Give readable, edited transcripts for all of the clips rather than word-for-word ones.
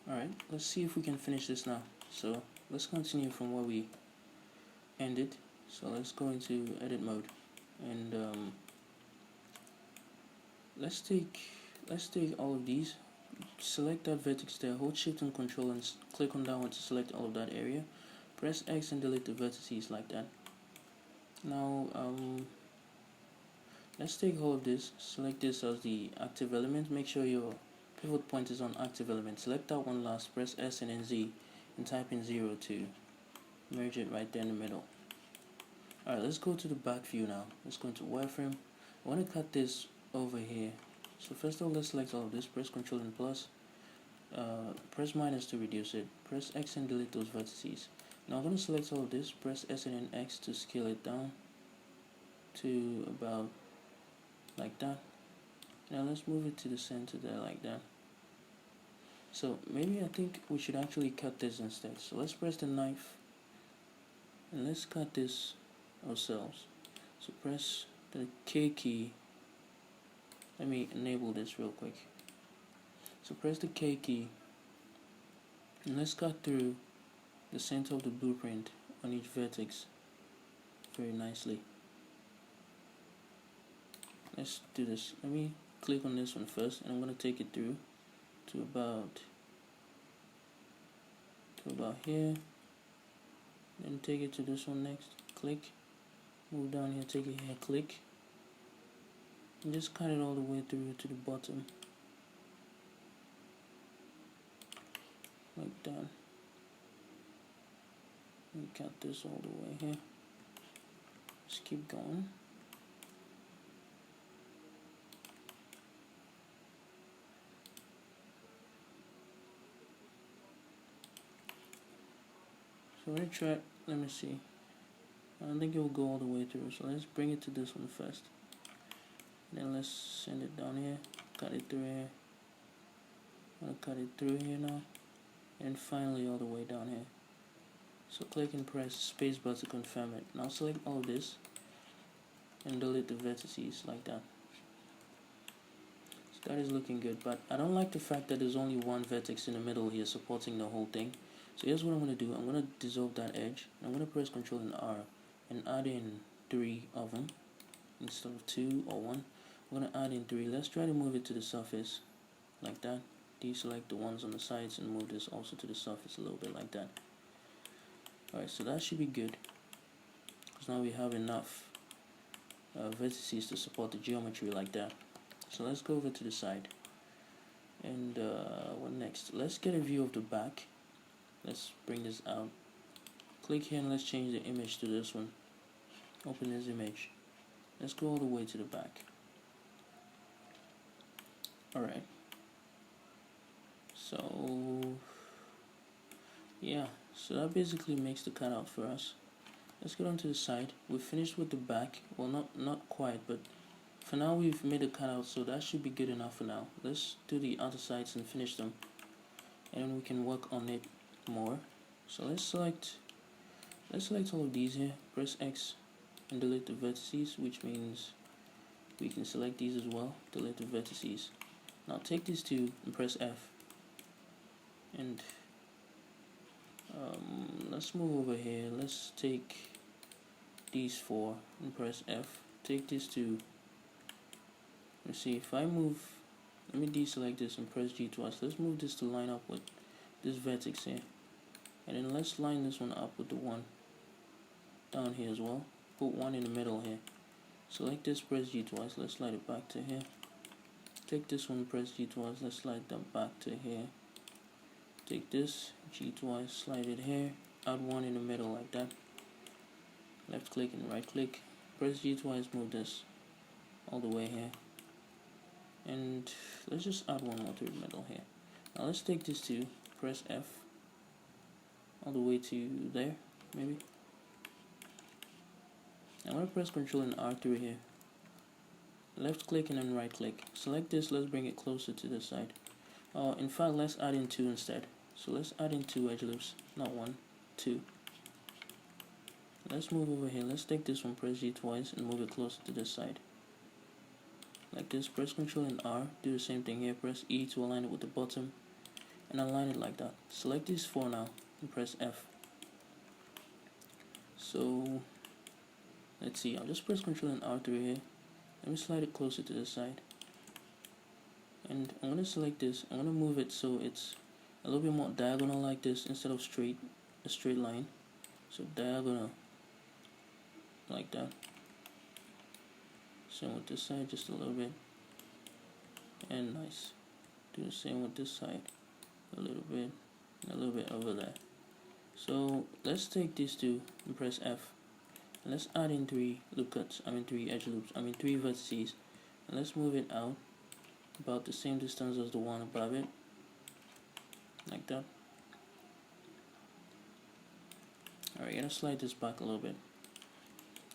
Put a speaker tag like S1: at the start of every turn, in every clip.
S1: Alright, let's see if we can finish this now. So let's continue from where we ended. So let's go into edit mode, and let's take all of these. Select that vertex there, hold shift and control and click on that one to select all of that area. Press X and delete the vertices like that. Now let's take all of this, select this as the active element, make sure your pivot point is on active element, select that one last, press S and then Z and type in 0 to merge it right there in the middle. Alright, let's go to the back view now. Let's go into wireframe. I want to cut this over here. So first of all, let's select all of this, press Ctrl and plus, press minus to reduce it, press X and delete those vertices. Now I'm going to select all of this, press S and then X to scale it down to about like that. Now let's move it to the center there like that. So maybe I think we should actually cut this instead. So let's press the knife and let's cut this ourselves. So press the K key. Let me enable this real quick. So press the K key and let's cut through the center of the blueprint on each vertex very nicely. Let's do this. Let me click on this one first, and I'm going to take it through to about here. Then take it to this one next. Click. Move down here. Take it here. Click. And just cut it all the way through to the bottom, like that. And cut this all the way here. Just keep going. So let me try. Let me see. I don't think it will go all the way through. So let's bring it to this one first. Then let's send it down here. Cut it through here. I'm gonna cut it through here now, and finally all the way down here. So click and press spacebar to confirm it. Now select all of this and delete the vertices like that. So that is looking good, but I don't like the fact that there's only one vertex in the middle here supporting the whole thing. So here's what I'm going to do. I'm going to dissolve that edge. I'm going to press Ctrl and R and add in 3 of them instead of 2 or 1. I'm going to add in 3. Let's try to move it to the surface like that. Deselect the ones on the sides and move this also to the surface a little bit like that. Alright, so that should be good, because now we have enough vertices to support the geometry like that. So let's go over to the side, and what next? Let's get a view of the back. Let's bring this out. Click here and let's change the image to this one. Open this image. Let's go all the way to the back. Alright. So yeah, so that basically makes the cutout for us. Let's get onto the side. We've finished with the back. Well, not quite, but for now we've made a cutout, so that should be good enough for now. Let's do the other sides and finish them, and we can work on it more. So let's select all of these here, press X and delete the vertices, which means we can select these as well, delete the vertices. Now take these two and press F, and let's move over here. Let's take these 4 and press F. Take these 2. Let's see, if I move, let me deselect this and press G twice. Let's move this to line up with this vertex here, and then let's line this one up with the one down here as well. Put one in the middle here. Select this, press G twice. Let's slide it back to here. Take this one, press G twice. Let's slide that back to here. Take this, G twice, slide it here. Add one in the middle like that. Left click and right click. Press G twice. Move this all the way here. And let's just add one more to the middle here. Now let's take this two, press F all the way to there, maybe. I'm going to press Ctrl and R through here. Left click and then right click. Select this, let's bring it closer to the side. In fact, let's add in 2 instead. So let's add in 2 edge loops, not 1, 2. Let's move over here. Let's take this one, press G twice and move it closer to this side. Like this, press Ctrl and R, do the same thing here, press E to align it with the bottom, and align it like that. Select these 4 now and press F. So let's see, I'll just press Ctrl and R through here. Let me slide it closer to the side, and I'm going to select this. I'm going to move it so it's a little bit more diagonal like this instead of a straight line. So diagonal like that. Same with this side, just a little bit, and nice. Do the same with this side, a little bit, and a little bit over there. So let's take these two and press F, and let's add in 3 loop cuts. 3 edge loops. 3 vertices, and let's move it out about the same distance as the one above it, like that. Alright, gonna slide this back a little bit.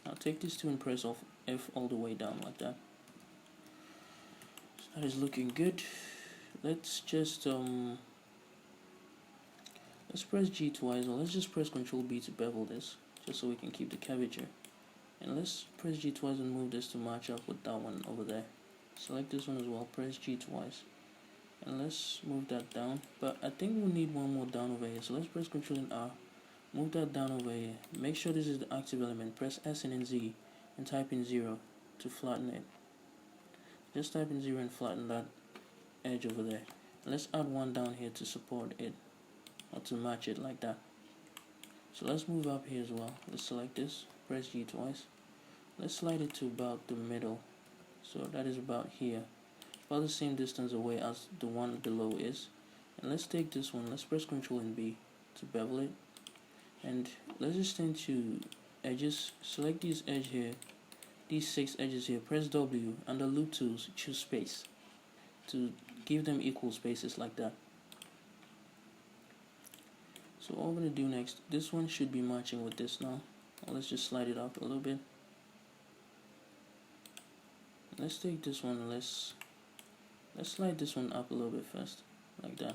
S1: I'll take these two and press off F all the way down like that. So that is looking good. Let's just let's press G twice, or let's just press Ctrl B to bevel this, just so we can keep the curvature. And let's press G twice and move this to match up with that one over there. Select this one as well, press G twice, and let's move that down. But I think we'll need one more down over here, so let's press Ctrl and R, move that down over here. Make sure this is the active element, press S and then Z, and type in 0 to flatten it. Just type in 0 and flatten that edge over there. And let's add one down here to support it, or to match it like that. So let's move up here as well. Let's select this, press G twice. Let's slide it to about the middle. So that is about here, about the same distance away as the one below is. And let's take this one, let's press Ctrl and B to bevel it. And let's just turn to edges, select this edge here, these 6 edges here, press W, and the loop tools, choose space to give them equal spaces like that. So all I'm going to do next, this one should be matching with this now. Let's just slide it up a little bit. Let's take this one, let's slide this one up a little bit first, like that.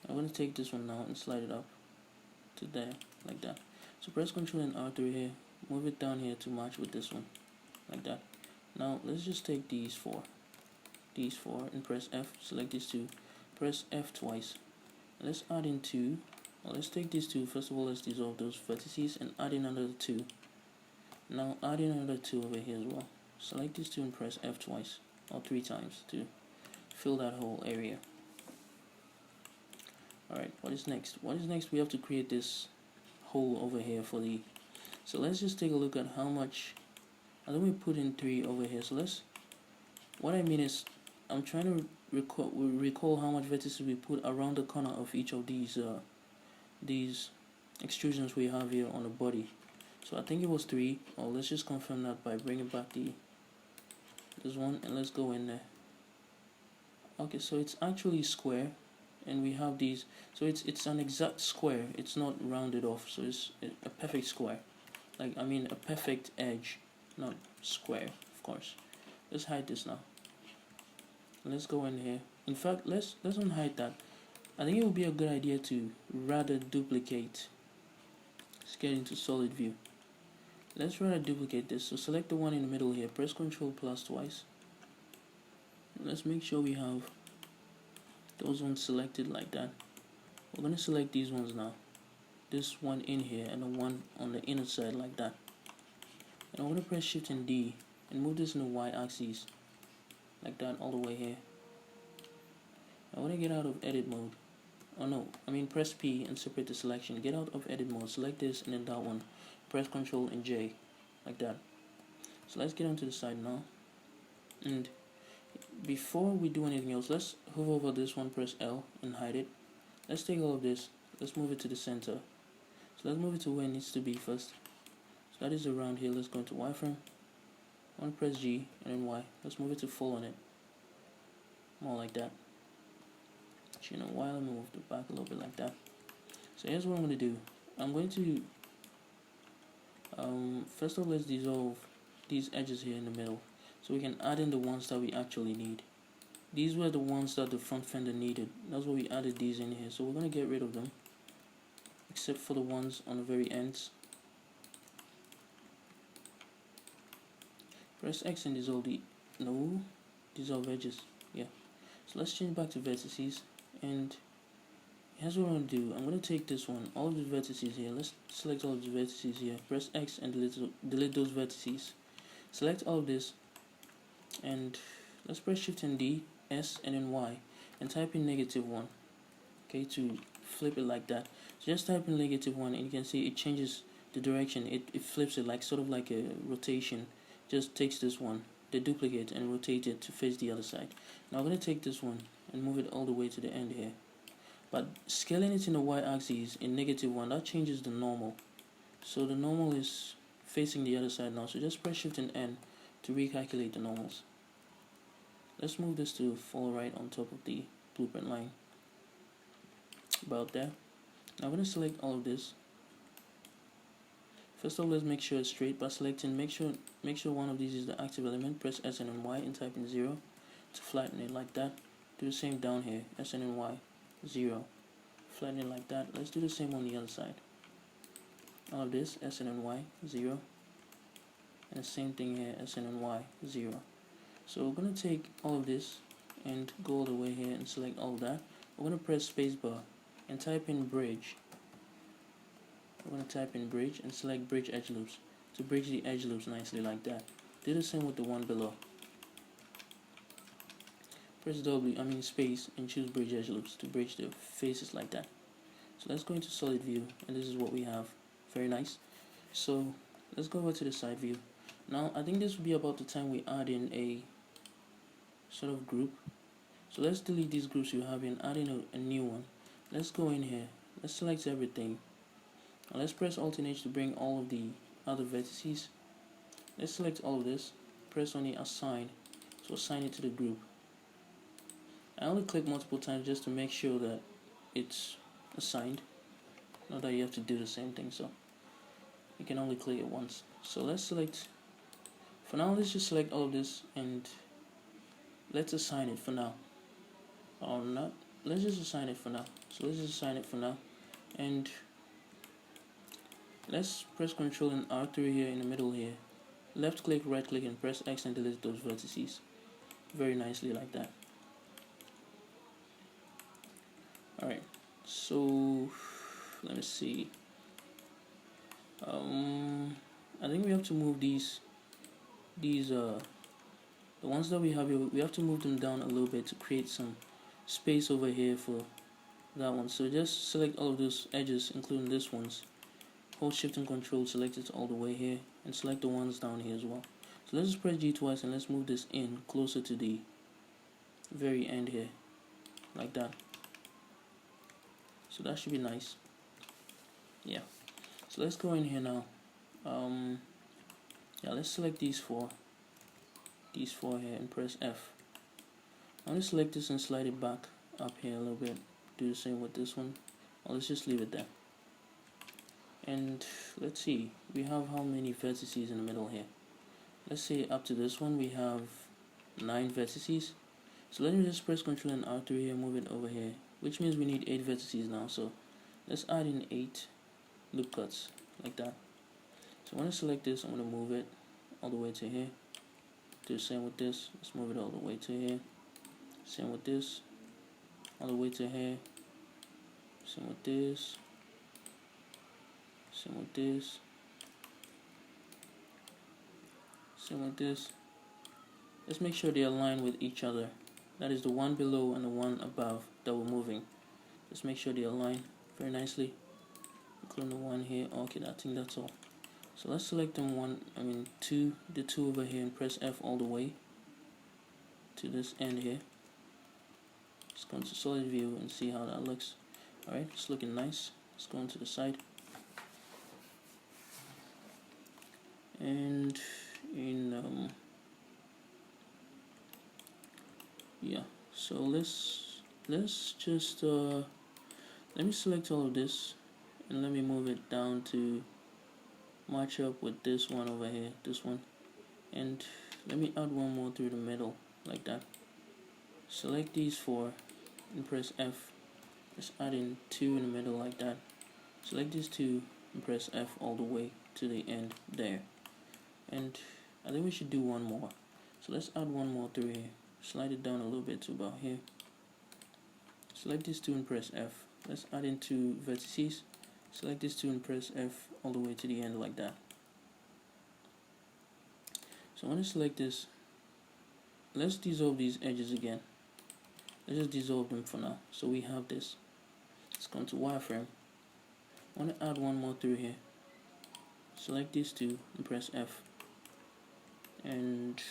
S1: I'm going to take this one now and slide it up to there, like that. So press Ctrl and R through here, move it down here to match with this one, like that. Now let's just take these four and press F, select these two, press F twice. And let's add in 2, or let's take these 2, first of all let's dissolve those vertices and add in another 2. Now add in another 2 over here as well. Select these 2 and press F twice, or 3 times to fill that whole area. Alright, what is next? We have to create this hole over here for the, so let's just take a look at how much, and then we put in 3 over here. So what I mean is, I'm trying to recall how much vertices we put around the corner of each of these extrusions we have here on the body. So I think it was 3, or let's just confirm that by bringing back this one, and let's go in there. Okay, so it's actually square, and we have these, so it's an exact square, it's not rounded off, so it's a perfect square, like a perfect edge, not square, of course. Let's hide this now. Let's go in here. In fact, let's unhide that. I think it would be a good idea to rather duplicate. Let's get into solid view. Let's rather duplicate this. So select the one in the middle here, press Ctrl plus twice. Let's make sure we have those ones selected like that. We're going to select these ones now. This one in here and the one on the inner side like that. And I'm going to press Shift and D and move this in the Y axis like that all the way here. I want to get out of edit mode. Oh no, press P and separate the selection. Get out of edit mode, select this and then that one. Press Ctrl and J like that. So let's get onto the side now. And before we do anything else, let's hover over this one, press L and hide it. Let's take all of this, let's move it to the center. So let's move it to where it needs to be first. So that is around here. Let's go into wireframe. I want to press G and then Y. Let's move it to full on it. More like that. You know why? Let me move it back a little bit like that. So here's what I'm going to do. I'm going to first of all, let's dissolve these edges here in the middle so we can add in the ones that we actually need. These were the ones that the front fender needed. That's why we added these in here. So we're going to get rid of them, except for the ones on the very ends. Press X and dissolve dissolve edges. Yeah. So let's change back to vertices, and here's what I'm going to do. I'm going to take this one, all of the vertices here. Let's select all of the vertices here. Press X and delete those vertices. Select all of this and let's press Shift and D, S and then Y and type in -1. Okay, to flip it like that. So just type in -1 and you can see it changes the direction. It flips it like sort of like a rotation. Just takes this one, the duplicate, and rotate it to face the other side. Now I'm going to take this one and move it all the way to the end here. But scaling it in the y-axis in -1, that changes the normal. So the normal is facing the other side now. So just press Shift and N to recalculate the normals. Let's move this to fall right on top of the blueprint line. About there. Now I'm going to select all of this. First of all, let's make sure it's straight by selecting, make sure one of these is the active element. Press S and then Y and type in 0 to flatten it like that. Do the same down here, S and then Y, 0. Flatten it like that. Let's do the same on the other side. All of this, S and then Y, 0. And the same thing here, S and then Y, 0. So we're going to take all of this and go all the way here and select all of that. We're going to press spacebar and type in bridge. We're going to type in bridge and select bridge edge loops to bridge the edge loops nicely like that. Do the same with the one below. Press space and choose bridge edge loops to bridge the faces like that. So let's go into solid view and this is what we have. Very nice. So let's go over to the side view. Now I think this will be about the time we add in a sort of group. So let's delete these groups you have and add in a new one. Let's go in here. Let's select everything. Now let's press Alt and H to bring all of the other vertices. Let's select all of this. Press on the assign. So assign it to the group. I only click multiple times just to make sure that it's assigned. Not that you have to do the same thing, so you can only click it once. So let's select, for now let's just select all of this and let's assign it for now. Or not, let's just assign it for now. So let's just assign it for now. And let's press Ctrl and R3 here in the middle here. Left click, right click and press X and delete those vertices. Very nicely like that. Alright, so let me see. I think we have to move these the ones that we have here, we have to move them down a little bit to create some space over here for that one. So just select all of those edges, including this ones. Hold Shift and Control, select it all the way here, and select the ones down here as well. So let's just press G twice and let's move this in closer to the very end here, like that. So that should be nice. Yeah. So let's go in here now. Yeah, let's select these four here and press F. I'm going to select this and slide it back up here a little bit. Do the same with this one. Or let's just leave it there. And let's see, we have how many vertices in the middle here. Let's say up to this one we have 9 vertices. So let me just press Ctrl and R3 here, move it over here, which means we need 8 vertices now. So let's add in 8 loop cuts like that. So I'm going to select this, I'm going to move it all the way to here. Do the same with this, let's move it all the way to here. Same with this, all the way to here. Same with this. Same with this. Same with this. Let's make sure they align with each other. That is the one below and the one above that we're moving. Let's make sure they align very nicely. Including the one here. Okay, I think that's all. So let's select them the two over here and press F all the way to this end here. Let's go into solid view and see how that looks. Alright, it's looking nice. Let's go into the side. And in yeah, so let's just let me select all of this and let me move it down to match up with this one over here, this one, and let me add one more through the middle like that. Select these 4 and press F. Just add in 2 in the middle like that. Select these 2 and press F all the way to the end there. And I think we should do one more. So let's add one more through here. Slide it down a little bit to about here. Select these 2 and press F let's add in 2 vertices. Select these 2 and press F all the way to the end like that. So I want to select this. Let's dissolve these edges again. Let's just dissolve them for now. So we have this. Let's come to wireframe. I want to add one more through here. Select these 2 and press F. And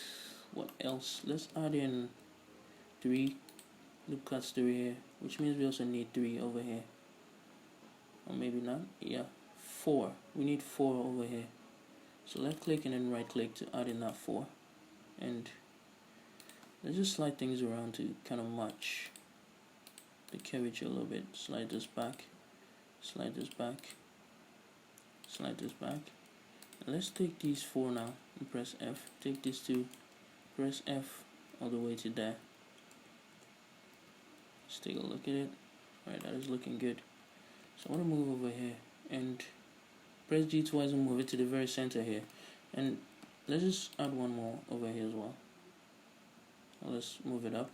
S1: what else? Let's add in 3 loop cuts through here, which means we also need 3 over here. Or maybe not. Yeah, 4. We need 4 over here. So left click and then right click to add in that 4. And let's just slide things around to kind of match the curvature a little bit. Slide this back, slide this back, slide this back. And let's take these 4 now and press F. Take these 2, press F all the way to there. Let's take a look at it. Alright, that is looking good. So I want to move over here and press G twice and move it to the very center here. And let's just add one more over here as well. Now let's move it up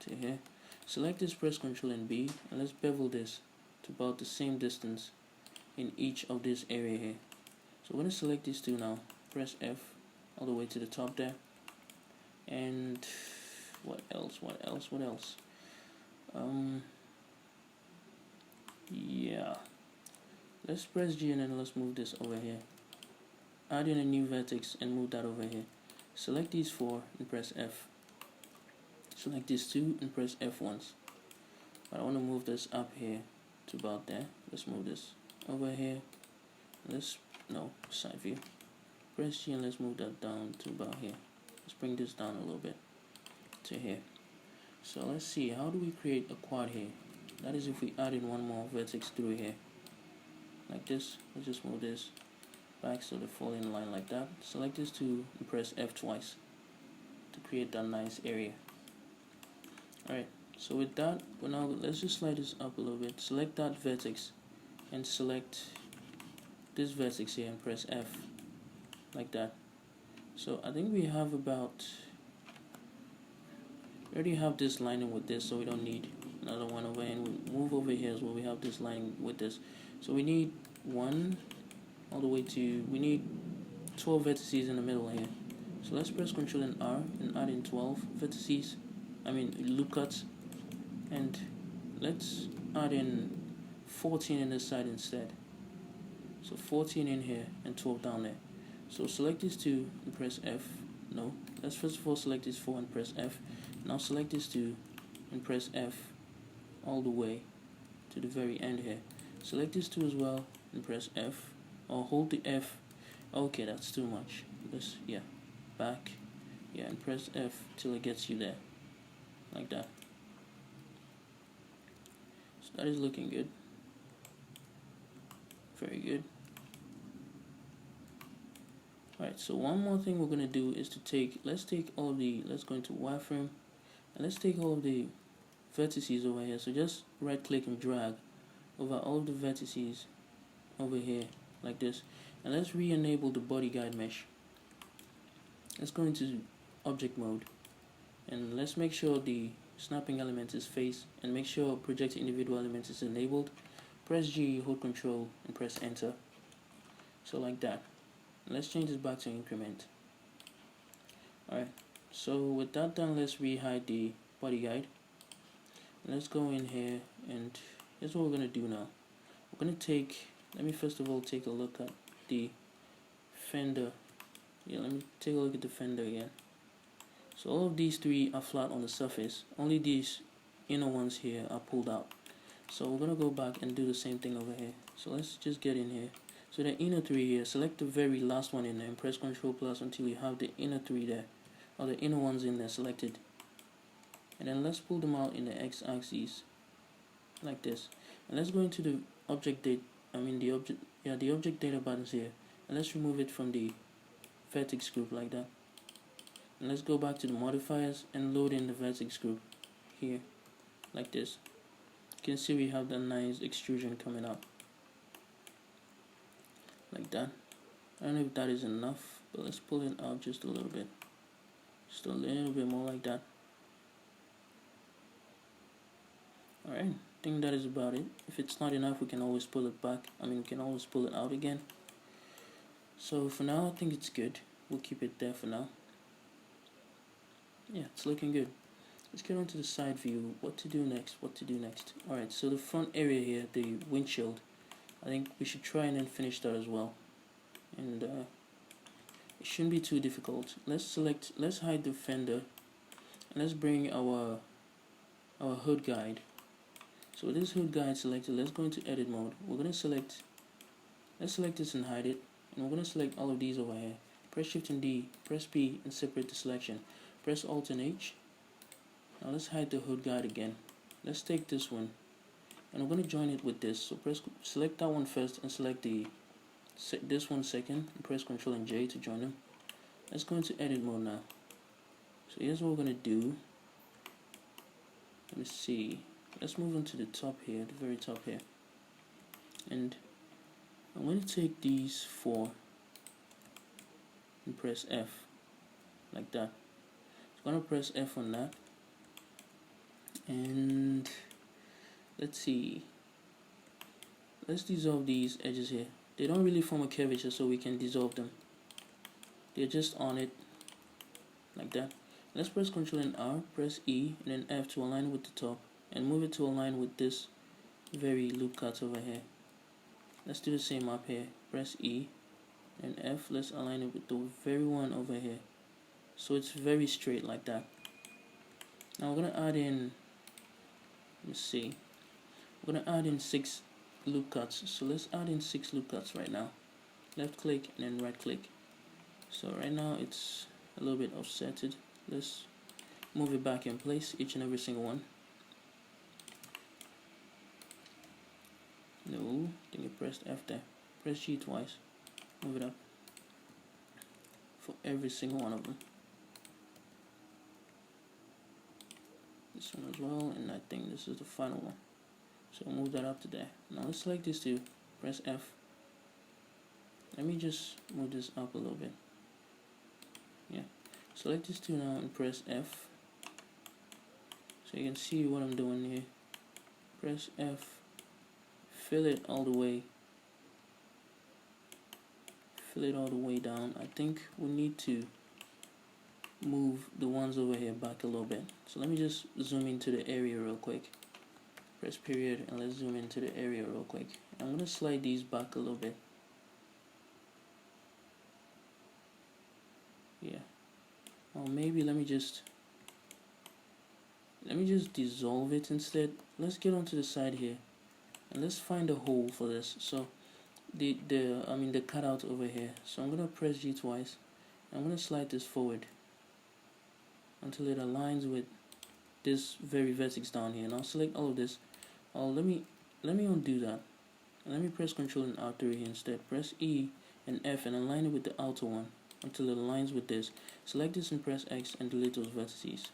S1: to here. Select this, press Ctrl and B, and let's bevel this to about the same distance in each of this area here. So I'm going to select these 2 now. Press F all the way to the top there. And what else? Yeah. Let's press G and then let's move this over here. Add in a new vertex and move that over here. Select these 4 and press F. Select these 2 and press F once. But I want to move this up here to about there. Let's move this over here. Side view. Press G and let's move that down to about here. Let's bring this down a little bit to here. So let's see, how do we create a quad here? That is if we add in one more vertex through here. Like this. Let's just move this back so they fall in line like that. Select this 2 and press F twice to create that nice area. Alright, so with that, now let's just slide this up a little bit. Select that vertex and select this vertex here and press F like that. So I think we have we already have this lining with this, so we don't need another one over here. And we move over here as well, we have this line with this. So we need 1 all the way to, we need 12 vertices in the middle here. So let's press Ctrl and R and add in 12 vertices, loop cuts. And let's add in 14 in this side instead. So 14 in here and 12 down there. So select these 2 and press F. No, let's first of all select this 4 and press F. Now select this 2 and press F all the way to the very end here. Select this 2 as well and press F, or hold the F. Okay, that's too much. Back, and press F till it gets you there, like that. So that is looking good. Very good. Alright, so one more thing we're gonna do is let's go into wireframe and let's take all of the vertices over here. So just right click and drag over all of the vertices over here like this, and let's re-enable the body guide mesh. Let's go into object mode and let's make sure the snapping element is face and make sure project individual element is enabled. Press G, hold Control and press enter. So like that. Let's change this back to increment. Alright, so with that done, let's re-hide the body guide. Let's go in here and here's what we're going to do now. We're going to let me first of all take a look at the fender. Let me take a look at the fender again. So all of these 3 are flat on the surface. Only these inner ones here are pulled out. So we're going to go back and do the same thing over here. So let's just get in here. So the inner 3 here, select the very last one in there and press Ctrl plus until you have the inner 3 there, or the inner ones in there selected. And then let's pull them out in the x-axis like this. And let's go into the object data buttons here, and let's remove it from the vertex group like that. And let's go back to the modifiers and load in the vertex group here like this. You can see we have that nice extrusion coming up like that. I don't know if that is enough, but let's pull it out just a little bit, more like that. Alright, think that is about it. If it's not enough, we can always pull it back. We can always pull it out again. So for now, I think it's good. We'll keep it there for now. Yeah, it's looking good. Let's get on to the side view. What to do next? Alright, so the front area here, the windshield, I think we should try and then finish that as well. And it shouldn't be too difficult. Let's hide the fender, and let's bring our hood guide. So with this hood guide selected, let's go into edit mode. We're gonna select, let's select this and hide it, and we're gonna select all of these over here. Press Shift and D, press P and separate the selection. Press Alt and H. Now let's hide the hood guide again. Let's take this one, and we're gonna join it with this. So select that one first and select this one second, and press Ctrl and J to join them. Let's go into edit mode now. So here's what we're gonna do. Let me see. Let's move on to the top here, the very top here. And I'm going to take these four and press F, like that. So I'm going to press F on that. And let's see. Let's dissolve these edges here. They don't really form a curvature, so we can dissolve them. They're just on it, like that. Let's press Ctrl and R, press E, and then F to align with the top, and move it to align with this very loop cut over here. Let's do the same up here. Press E and F. Let's align it with the very one over here, so it's very straight like that. Now we're gonna add in, let's see, we're gonna add in 6 loop cuts. So let's add in 6 loop cuts right now. Left click and then right click. So right now it's a little bit offsetted. Let's move it back in place, each and every single one. No, I think I pressed F there. Press G twice. Move it up for every single one of them. This one as well, and I think this is the final one. So move that up to there. Now let's select these two. Press F. Let me just move this up a little bit. Yeah. Select these two now and press F. So you can see what I'm doing here. Press F. Fill it all the way. Fill it all the way down. I think we need to move the ones over here back a little bit. So let me just zoom into the area real quick. Press period and let's zoom into the area real quick. I'm going to slide these back a little bit. Yeah. Or maybe let me just dissolve it instead. Let's get onto the side here and let's find a hole for this. So the cutout over here. So I'm gonna press G twice. I'm gonna slide this forward until it aligns with this very vertex down here. Now select all of this. Let me undo that. And let me press Ctrl and R3 here instead. Press E and F and align it with the outer one until it aligns with this. Select this and press X and delete those vertices.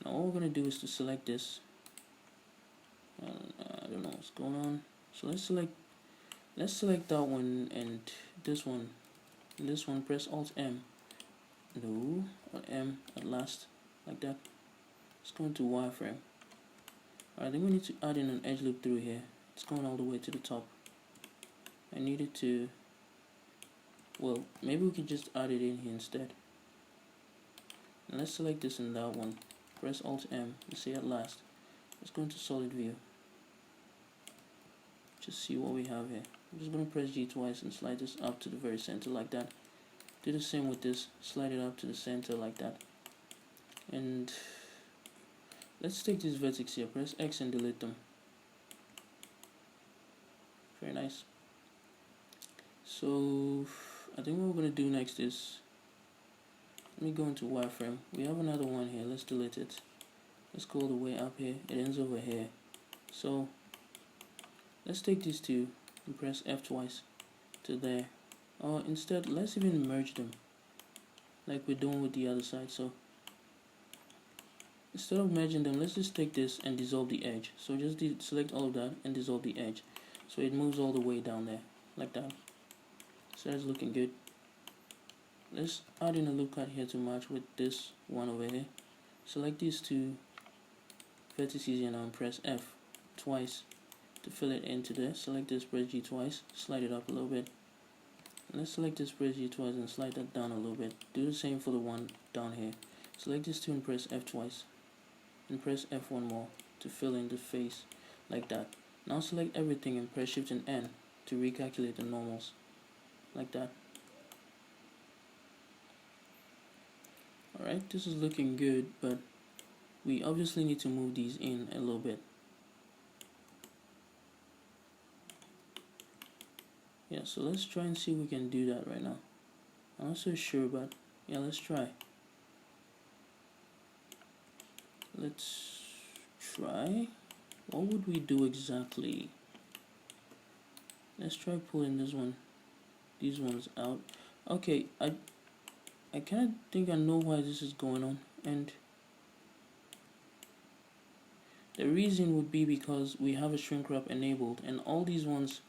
S1: Now all we're going to do is to select this. I don't know what's going on. So let's select that one and this one. And this one, press Alt M. No, or M at last, like that. Let's go into wireframe. Alright, then we need to add in an edge loop through here. It's going all the way to the top. I need it to, well, maybe we could just add it in here instead. And let's select this and that one. Press Alt M and say at last. Let's go into solid view. Just see what we have here. I'm just going to press G twice and slide this up to the very center like that. Do the same with this. Slide it up to the center like that. And let's take this vertex here. Press X and delete them. Very nice. So I think what we're going to do next is, let me go into wireframe. We have another one here. Let's delete it. Let's go all the way up here. It ends over here. So let's take these two and press F twice to there. Or instead, let's even merge them like we're doing with the other side. So instead of merging them, let's just take this and dissolve the edge. So just select all of that and dissolve the edge. So it moves all the way down there like that. So that's looking good. Let's add in a loop cut here to match with this one over here. Select these two, vertices here now and press F twice to fill it into there. Select this, press G twice, slide it up a little bit. Let's select this, press G twice and slide that down a little bit. Do the same for the one down here. Select this two and press F twice. And press F one more to fill in the face like that. Now select everything and press Shift and N to recalculate the normals like that. Alright, this is looking good, but we obviously need to move these in a little bit. Yeah, so let's try and see if we can do that right now. I'm not so sure, but yeah, let's try. Let's try. What would we do exactly? Let's try pulling these ones out. Okay, I kind of think I know why this is going on, and the reason would be because we have a shrink wrap enabled, and all these ones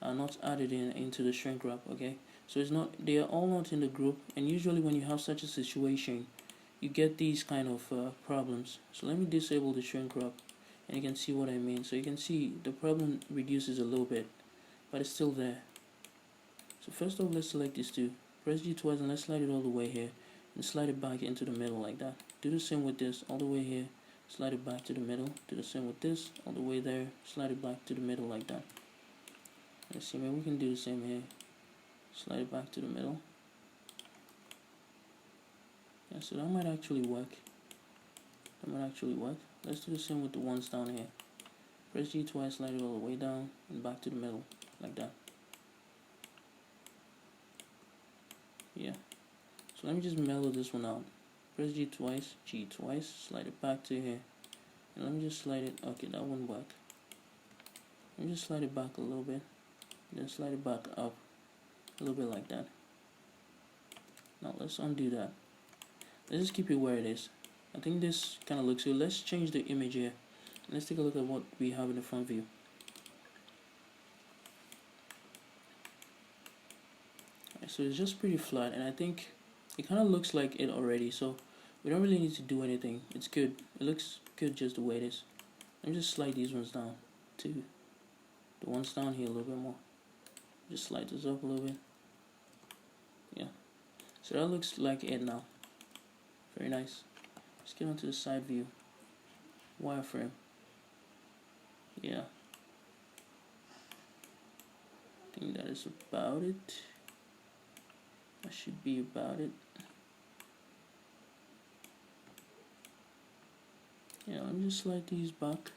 S1: are not added into the shrink wrap. Okay, so they are all not in the group, and usually when you have such a situation, you get these kind of problems. So let me disable the shrink wrap, and you can see what I mean. So you can see the problem reduces a little bit, but it's still there. So first off, let's select these two, press G twice, and let's slide it all the way here and slide it back into the middle like that. Do the same with this, all the way here, slide it back to the middle. Do the same with this, all the way there, slide it back to the middle like that. Let's see, maybe we can do the same here, slide it back to the middle. Yeah, so that might actually work. Let's do the same with the ones down here. Press G twice, slide it all the way down and back to the middle like that. Yeah, so let me just mellow this one out. Press G twice, slide it back to here, and let me just slide it. Okay, that one back. Let me just slide it back a little bit, then slide it back up a little bit like that. Now let's undo that. Let's just keep it where it is. I think this kind of looks good. Let's change the image here. Let's take a look at what we have in the front view. So it's just pretty flat, and I think it kind of looks like it already, so we don't really need to do anything. It's good. It looks good just the way it is. Let me just slide these ones down too. The ones down here a little bit more. Just slide this up a little bit. Yeah. So that looks like it now. Very nice. Let's get onto the side view. Wireframe. Yeah. I think that is about it. That should be about it. Yeah, let me just slide these back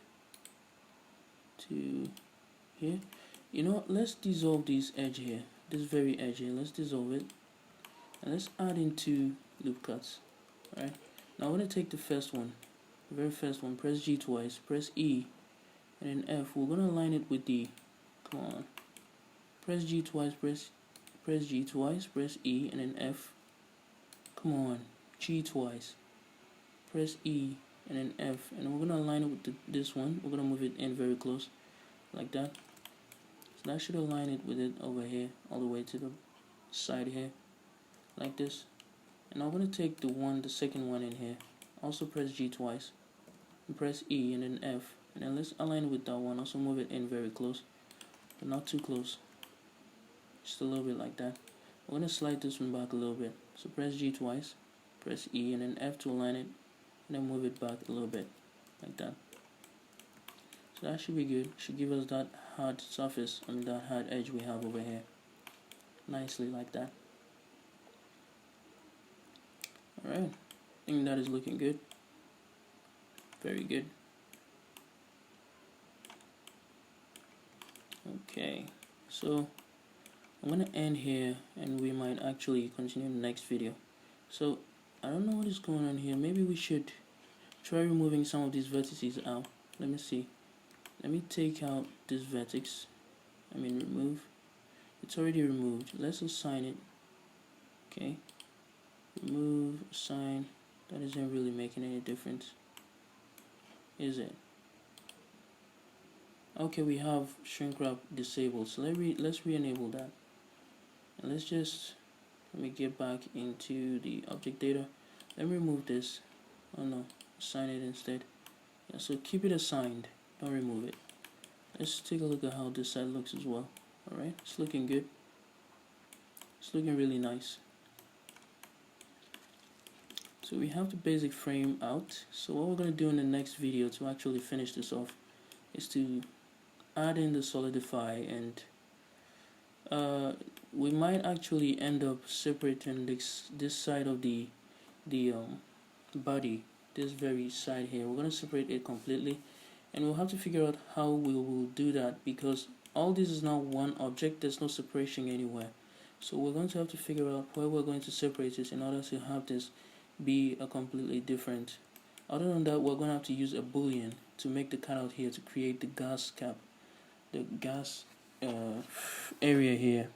S1: to here. You know, let's dissolve this edge here. This very edge here. Let's dissolve it. And let's add in 2 loop cuts. Alright. Now I'm going to take the first one. The very first one. Press G twice. Press E. And then F. We're going to align it with the... Come on. Press G twice. Press G twice, press E, and then F. Come on, G twice. Press E, and then F. And we're going to align it with this one. We're going to move it in very close, like that. So that should align it with it over here, all the way to the side here, like this. And I'm going to take the second one in here. Also press G twice. And press E, and then F. And then let's align it with that one. Also move it in very close, but not too close. Just a little bit like that. We're going to slide this one back a little bit. So press G twice, press E, and then F to align it, and then move it back a little bit, like that. So that should be good. Should give us that hard surface, that hard edge we have over here. Nicely like that. Alright, I think that is looking good. Very good. Okay, so I'm going to end here, and we might actually continue in the next video. So I don't know what is going on here. Maybe we should try removing some of these vertices out. Let me see. Let me take out this vertex. Remove. It's already removed. Let's assign it. Okay. Remove, assign. That isn't really making any difference, is it? Okay, we have shrink wrap disabled. So let's re-enable that. And let me get back into the object data. Let me remove this. Oh no, assign it instead. Yeah, so keep it assigned, don't remove it. Let's take a look at how this side looks as well. Alright, it's looking good. It's looking really nice. So we have the basic frame out. So what we're going to do in the next video to actually finish this off is to add in the solidify, and we might actually end up separating this side of the body, this very side here. We're going to separate it completely, and we'll have to figure out how we will do that, because all this is now one object. There's no separation anywhere. So we're going to have to figure out where we're going to separate this in order to have this be a completely different. Other than that, we're going to have to use a boolean to make the cutout here to create the gas cap, the gas area here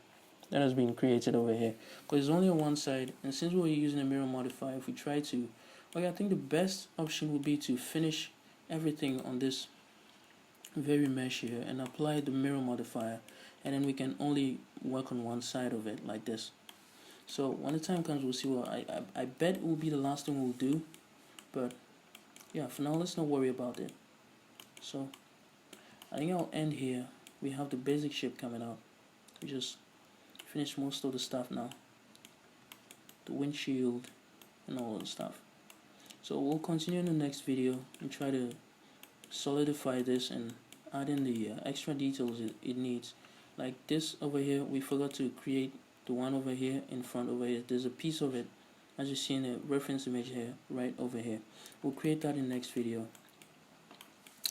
S1: that has been created over here, because it's only on one side. And since we're using a mirror modifier, if we try to, okay, I think the best option would be to finish everything on this very mesh here and apply the mirror modifier, and then we can only work on one side of it like this. So when the time comes, we'll see what I bet it will be the last thing we'll do, but yeah, for now let's not worry about it. So I think I'll end here. We have the basic shape coming out. We just finished most of the stuff now, the windshield and all the stuff. So we'll continue in the next video and try to solidify this and add in the extra details it needs. Like this over here, we forgot to create the one over here in front over here. There's a piece of it, as you see in the reference image here, right over here. We'll create that in the next video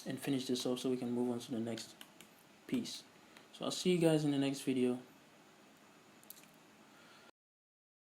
S1: and finish this off so we can move on to the next piece. So I'll see you guys in the next video.